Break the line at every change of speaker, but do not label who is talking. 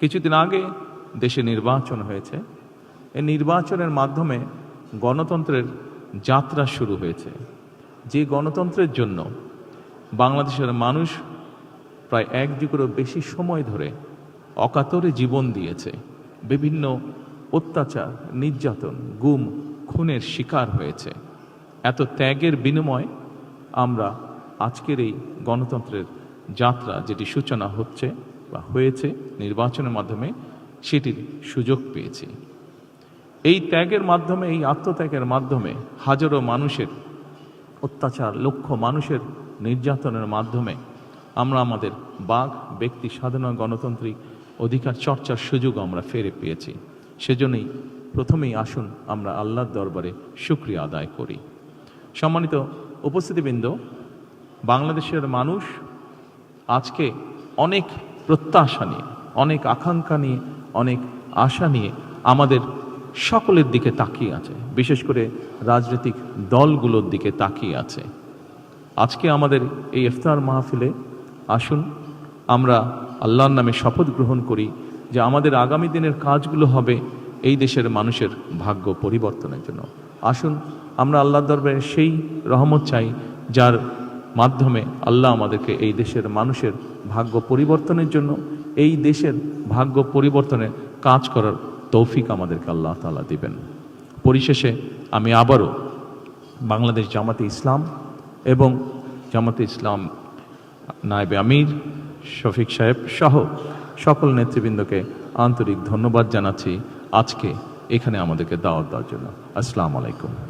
কিছুদিন আগে দেশে নির্বাচন হয়েছে। এই নির্বাচনের মাধ্যমে গণতন্ত্রের যাত্রা শুরু হয়েছে। যে গণতন্ত্রের জন্য বাংলাদেশের মানুষ প্রায় 1 যুগেরও বেশি সময় ধরে অকাতরে জীবন দিয়েছে, বিভিন্ন অত্যাচার, নির্যাতন, গুম, খুনের শিকার হয়েছে। এত ত্যাগের বিনিময়ে আমরা আজকের এই গণতন্ত্রের যাত্রা, যেটি সূচনা হচ্ছে বা হয়েছে নির্বাচনের মাধ্যমে, সেটির সুযোগ পেয়েছি। এই ত্যাগের মাধ্যমে, এই আত্মত্যাগের মাধ্যমে হাজারো মানুষের অত্যাচার, লক্ষ মানুষের নির্যাতনের মাধ্যমে আমরা আমাদের বাক, ব্যক্তি স্বাধীনতা, গণতান্ত্রিক অধিকার চর্চার সুযোগ আমরা ফিরে পেয়েছি। সেজন্যই প্রথমেই আসুন আমরা আল্লাহর দরবারে শুকরিয়া আদায় করি। সম্মানিত উপস্থিতিবৃন্দ, বাংলাদেশের মানুষ আজকে অনেক প্রত্যাশা নিয়ে, অনেক আকাঙ্ক্ষা নিয়ে, অনেক আশা নিয়ে আমাদের সকলের দিকে তাকিয়ে আছে, বিশেষ করে রাজনৈতিক দলগুলোর দিকে তাকিয়ে আছে। আজকে আমাদের এই ইফতার মাহফিলে আসুন আমরা আল্লাহর নামে শপথ গ্রহণ করি যে আমাদের আগামী দিনের কাজগুলো হবে এই দেশের মানুষের ভাগ্য পরিবর্তনের জন্য। আসুন আমরা আল্লাহর দরবারে সেই রহমত চাই যার মাধ্যমে আল্লাহ আমাদেরকে এই দেশের মানুষের ভাগ্য পরিবর্তনের জন্য, এই দেশের ভাগ্য পরিবর্তনের কাজ করার তৌফিক আমাদেরকে আল্লাহ তাআলা দিবেন। পরিশেষে আমি আবারও বাংলাদেশ জামাতে ইসলাম এবং জামাতে ইসলাম নায়েবে আমির শফিক সাহেব সহ সকল নেতৃবৃন্দকে আন্তরিক ধন্যবাদ জানাচ্ছি আজকে এখানে আমাদেরকে দাওয়াত দেওয়ার জন্য। আসসালামু আলাইকুম।